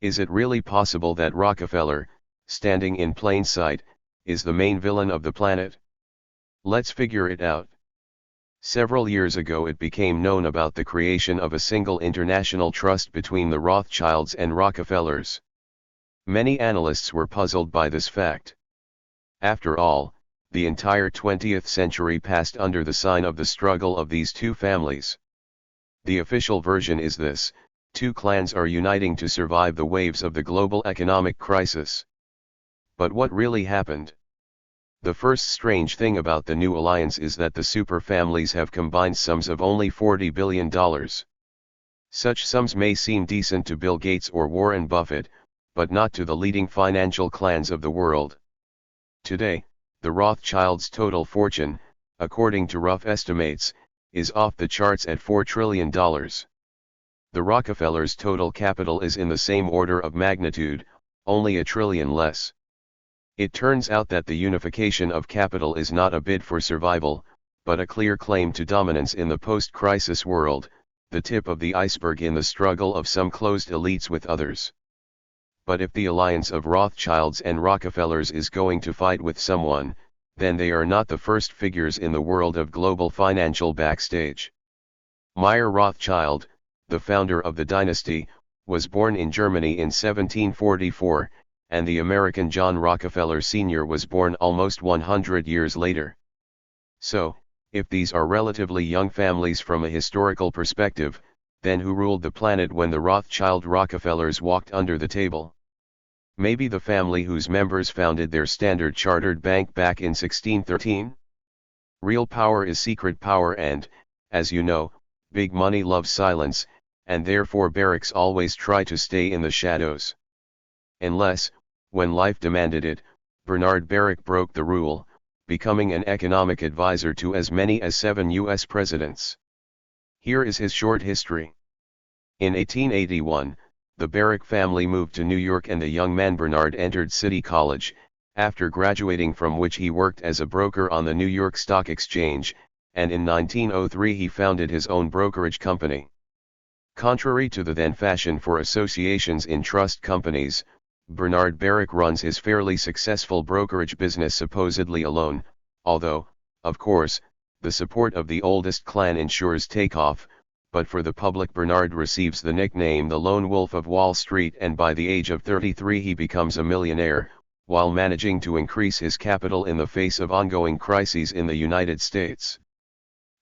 Is it really possible that Rockefeller, standing in plain sight, is the main villain of the planet? Let's figure it out. Several years ago it became known about the creation of a single international trust between the Rothschilds and Rockefellers. Many analysts were puzzled by this fact. After all, the entire 20th century passed under the sign of the struggle of these two families. The official version is this: two clans are uniting to survive the waves of the global economic crisis. But what really happened? The first strange thing about the new alliance is that the super families have combined sums of only $40 billion. Such sums may seem decent to Bill Gates or Warren Buffett, but not to the leading financial clans of the world. Today, the Rothschilds' total fortune, according to rough estimates, is off the charts at $4 trillion. The Rockefellers' total capital is in the same order of magnitude, only $1 trillion less. It turns out that the unification of capital is not a bid for survival, but a clear claim to dominance in the post-crisis world, the tip of the iceberg in the struggle of some closed elites with others. But if the alliance of Rothschilds and Rockefellers is going to fight with someone, then they are not the first figures in the world of global financial backstage. Meyer Rothschild, the founder of the dynasty, was born in Germany in 1744, and the American John Rockefeller Sr. was born almost 100 years later. So, if these are relatively young families from a historical perspective, then who ruled the planet when the Rothschild Rockefellers walked under the table? Maybe the family whose members founded their Standard Chartered Bank back in 1613? Real power is secret power and, as you know, big money loves silence, and therefore Baruchs always try to stay in the shadows. Unless, when life demanded it, Bernard Baruch broke the rule, becoming an economic advisor to as many as 7 U.S. presidents. Here is his short history. In 1881, the Baruch family moved to New York and the young man Bernard entered City College, after graduating from which he worked as a broker on the New York Stock Exchange, and in 1903 he founded his own brokerage company. Contrary to the then fashion for associations in trust companies, Bernard Baruch runs his fairly successful brokerage business supposedly alone, although, of course, the support of the oldest clan ensures takeoff, but for the public Bernard receives the nickname the Lone Wolf of Wall Street, and by the age of 33 he becomes a millionaire, while managing to increase his capital in the face of ongoing crises in the United States.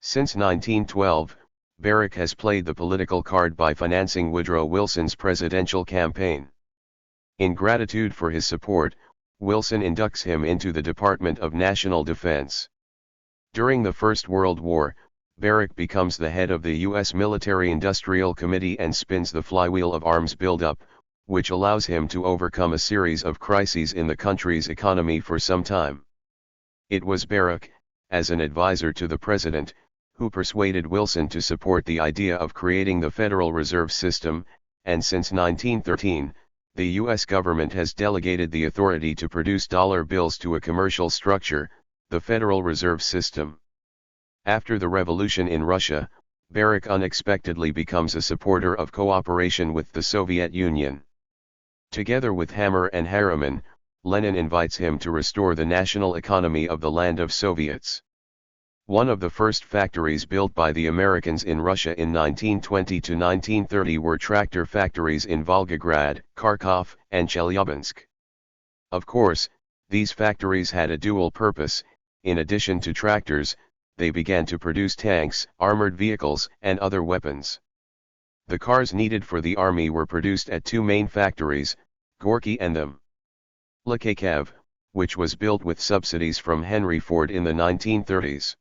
Since 1912, Baruch has played the political card by financing Woodrow Wilson's presidential campaign. In gratitude for his support, Wilson inducts him into the Department of National Defense. During the First World War, Baruch becomes the head of the U.S. Military-Industrial Committee and spins the flywheel of arms buildup, which allows him to overcome a series of crises in the country's economy for some time. It was Baruch, as an advisor to the president, who persuaded Wilson to support the idea of creating the Federal Reserve System, and since 1913, the U.S. government has delegated the authority to produce dollar bills to a commercial structure, the Federal Reserve System. After the revolution in Russia, Baruch unexpectedly becomes a supporter of cooperation with the Soviet Union. Together with Hammer and Harriman, Lenin invites him to restore the national economy of the land of Soviets. One of the first factories built by the Americans in Russia in 1920 to 1930 were tractor factories in Volgograd, Kharkov, and Chelyabinsk. Of course, these factories had a dual purpose. In addition to tractors, they began to produce tanks, armored vehicles, and other weapons. The cars needed for the army were produced at two main factories, Gorky and them. Lukaykav, which was built with subsidies from Henry Ford in the 1930s.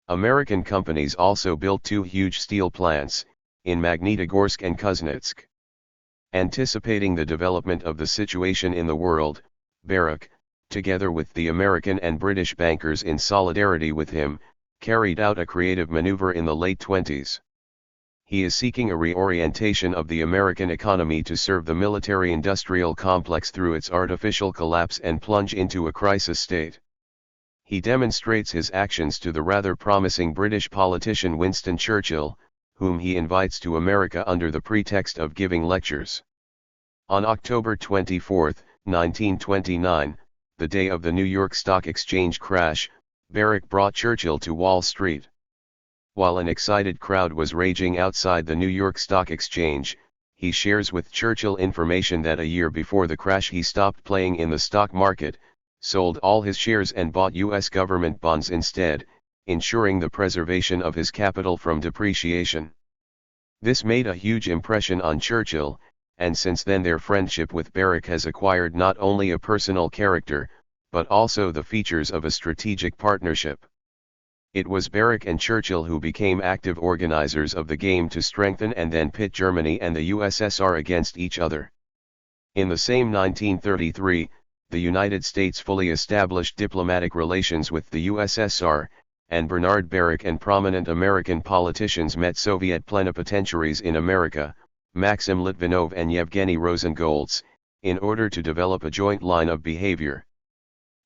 American companies also built two huge steel plants, in Magnitogorsk and Kuznetsk. Anticipating the development of the situation in the world, Baruch, together with the American and British bankers in solidarity with him, carried out a creative maneuver in the late 20s. He is seeking a reorientation of the American economy to serve the military-industrial complex through its artificial collapse and plunge into a crisis state. He demonstrates his actions to the rather promising British politician Winston Churchill, whom he invites to America under the pretext of giving lectures. On October 24, 1929, the day of the New York Stock Exchange crash, Baruch brought Churchill to Wall Street. While an excited crowd was raging outside the New York Stock Exchange, he shares with Churchill information that a year before the crash he stopped playing in the stock market, sold all his shares and bought U.S. government bonds instead, ensuring the preservation of his capital from depreciation. This made a huge impression on Churchill, and since then their friendship with Baruch has acquired not only a personal character, but also the features of a strategic partnership. It was Baruch and Churchill who became active organizers of the game to strengthen and then pit Germany and the USSR against each other. In the same 1933, the United States fully established diplomatic relations with the USSR, and Bernard Baruch and prominent American politicians met Soviet plenipotentiaries in America, Maxim Litvinov and Yevgeny Rozengolts, in order to develop a joint line of behavior.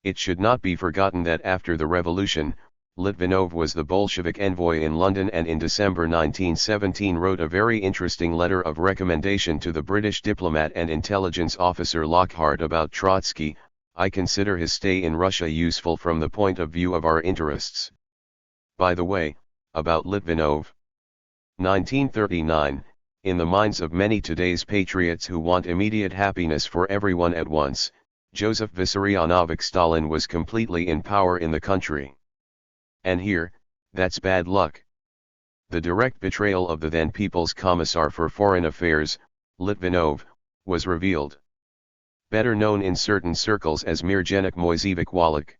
It should not be forgotten that after the revolution, Litvinov was the Bolshevik envoy in London and in December 1917 wrote a very interesting letter of recommendation to the British diplomat and intelligence officer Lockhart about Trotsky. I consider his stay in Russia useful from the point of view of our interests. By the way, about Litvinov. 1939, in the minds of many today's patriots who want immediate happiness for everyone at once, Joseph Vissarionovich Stalin was completely in power in the country. And here, that's bad luck. The direct betrayal of the then People's Commissar for Foreign Affairs, Litvinov, was revealed. Better known in certain circles as Mirjanik Moisevich Wallach.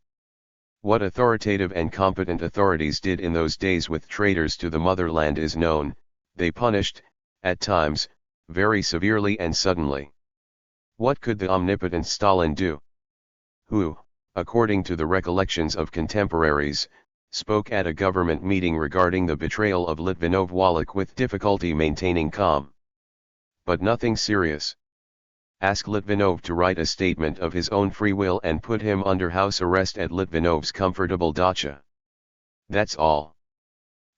What authoritative and competent authorities did in those days with traitors to the motherland is known. They punished, at times, very severely and suddenly. What could the omnipotent Stalin do? Who, according to the recollections of contemporaries, spoke at a government meeting regarding the betrayal of Litvinov Wallach with difficulty maintaining calm. But nothing serious. Ask Litvinov to write a statement of his own free will and put him under house arrest at Litvinov's comfortable dacha. That's all.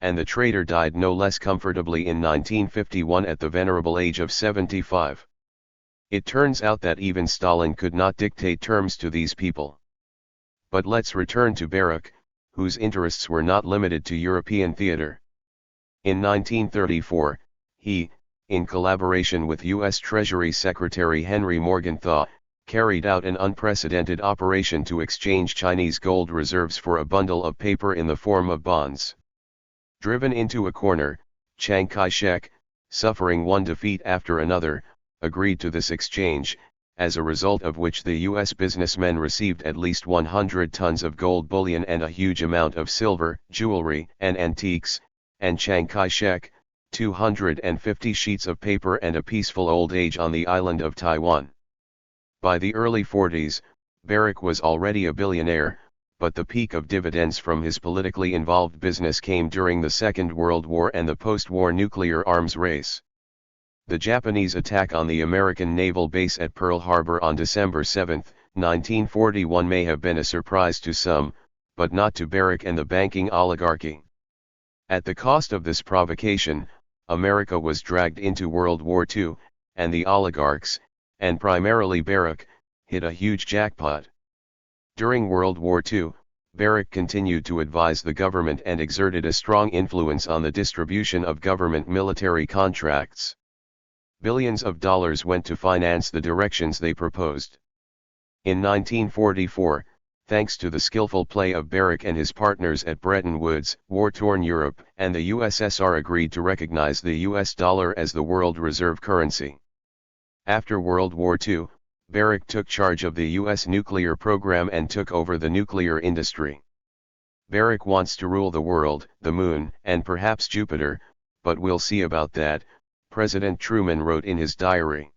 And the traitor died no less comfortably in 1951 at the venerable age of 75. It turns out that even Stalin could not dictate terms to these people. But let's return to Baruch, whose interests were not limited to European theater. In 1934, he, in collaboration with U.S. Treasury Secretary Henry Morgenthau, carried out an unprecedented operation to exchange Chinese gold reserves for a bundle of paper in the form of bonds. Driven into a corner, Chiang Kai-shek, suffering one defeat after another, agreed to this exchange, as a result of which the U.S. businessmen received at least 100 tons of gold bullion and a huge amount of silver, jewelry, and antiques, and Chiang Kai-shek, 250 sheets of paper and a peaceful old age on the island of Taiwan. By the early 40s, Baruch was already a billionaire, but the peak of dividends from his politically involved business came during the Second World War and the post-war nuclear arms race. The Japanese attack on the American naval base at Pearl Harbor on December 7, 1941 may have been a surprise to some, but not to Baruch and the banking oligarchy. At the cost of this provocation, America was dragged into World War II, and the oligarchs, and primarily Baruch, hit a huge jackpot. During World War II, Baruch continued to advise the government and exerted a strong influence on the distribution of government military contracts. Billions of dollars went to finance the directions they proposed. In 1944, thanks to the skillful play of Baruch and his partners at Bretton Woods, war-torn Europe and the USSR agreed to recognize the US dollar as the world reserve currency. After World War II, Baruch took charge of the US nuclear program and took over the nuclear industry. Baruch wants to rule the world, the moon, and perhaps Jupiter, but we'll see about that, President Truman wrote in his diary.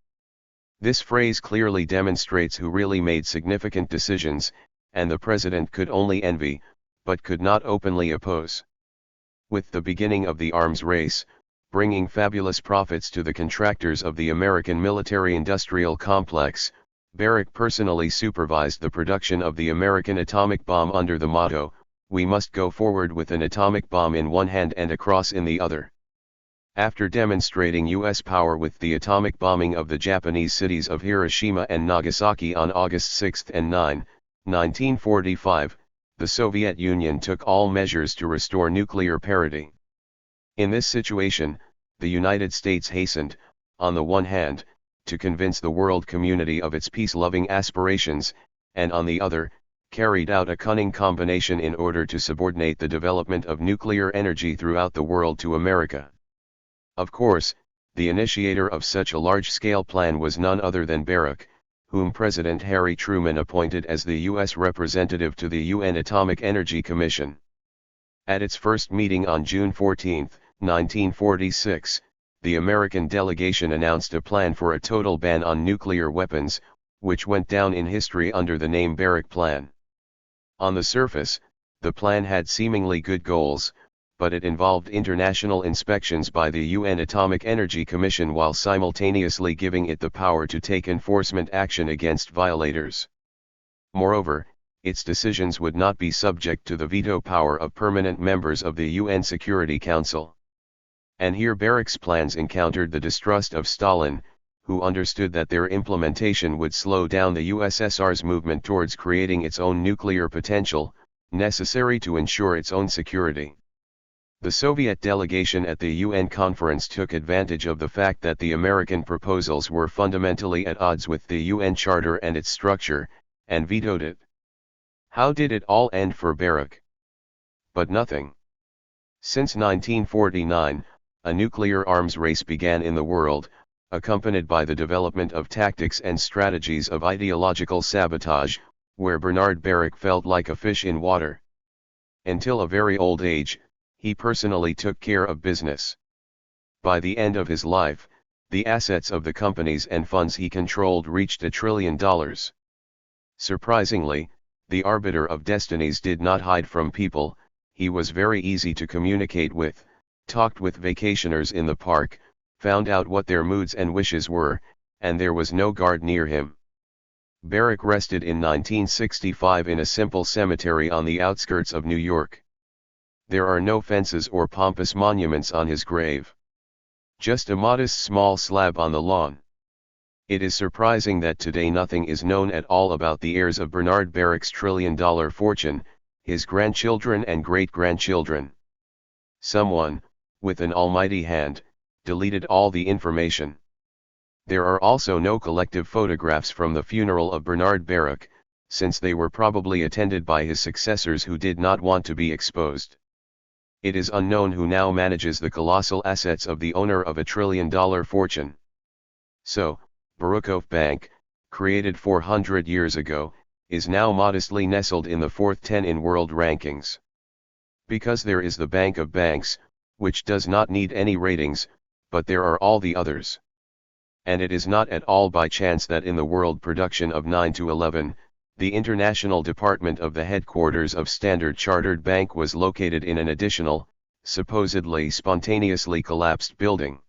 This phrase clearly demonstrates who really made significant decisions, and the president could only envy, but could not openly oppose. With the beginning of the arms race, bringing fabulous profits to the contractors of the American military-industrial complex, Baruch personally supervised the production of the American atomic bomb under the motto, "We must go forward with an atomic bomb in one hand and a cross in the other." After demonstrating U.S. power with the atomic bombing of the Japanese cities of Hiroshima and Nagasaki on August 6 and 9, 1945, the Soviet Union took all measures to restore nuclear parity. In this situation, the United States hastened, on the one hand, to convince the world community of its peace-loving aspirations, and on the other, carried out a cunning combination in order to subordinate the development of nuclear energy throughout the world to America. Of course, the initiator of such a large-scale plan was none other than Baruch, whom President Harry Truman appointed as the U.S. representative to the UN Atomic Energy Commission. At its first meeting on June 14, 1946, the American delegation announced a plan for a total ban on nuclear weapons, which went down in history under the name Baruch Plan. On the surface, the plan had seemingly good goals, but it involved international inspections by the UN Atomic Energy Commission while simultaneously giving it the power to take enforcement action against violators. Moreover, its decisions would not be subject to the veto power of permanent members of the UN Security Council. And here Baruch's plans encountered the distrust of Stalin, who understood that their implementation would slow down the USSR's movement towards creating its own nuclear potential, necessary to ensure its own security. The Soviet delegation at the UN conference took advantage of the fact that the American proposals were fundamentally at odds with the UN Charter and its structure, and vetoed it. How did it all end for Baruch? But nothing. Since 1949, a nuclear arms race began in the world, accompanied by the development of tactics and strategies of ideological sabotage, where Bernard Baruch felt like a fish in water. Until a very old age, he personally took care of business. By the end of his life, the assets of the companies and funds he controlled reached $1 trillion. Surprisingly, the arbiter of destinies did not hide from people. He was very easy to communicate with, talked with vacationers in the park, found out what their moods and wishes were, and there was no guard near him. Baruch rested in 1965 in a simple cemetery on the outskirts of New York. There are no fences or pompous monuments on his grave. Just a modest small slab on the lawn. It is surprising that today nothing is known at all about the heirs of Bernard Baruch's trillion-dollar fortune, his grandchildren and great-grandchildren. Someone, with an almighty hand, deleted all the information. There are also no collective photographs from the funeral of Bernard Baruch, since they were probably attended by his successors who did not want to be exposed. It is unknown who now manages the colossal assets of the owner of $1 trillion fortune. So, Baruchov Bank, created 400 years ago, is now modestly nestled in the fourth 10 in world rankings. Because there is the Bank of Banks, which does not need any ratings, but there are all the others. And it is not at all by chance that in the world production of 9 to 11, the international department of the headquarters of Standard Chartered Bank was located in an additional, supposedly spontaneously collapsed building.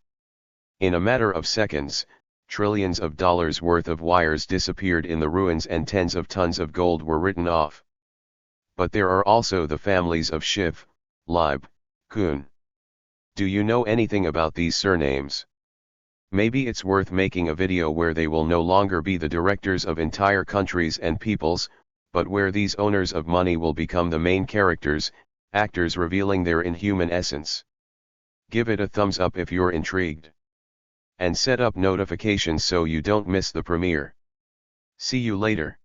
In a matter of seconds, trillions of dollars worth of wires disappeared in the ruins and tens of tons of gold were written off. But there are also the families of Schiff, Leib, Kuhn. Do you know anything about these surnames? Maybe it's worth making a video where they will no longer be the directors of entire countries and peoples, but where these owners of money will become the main characters, actors revealing their inhuman essence. Give it a thumbs up if you're intrigued. And set up notifications so you don't miss the premiere. See you later.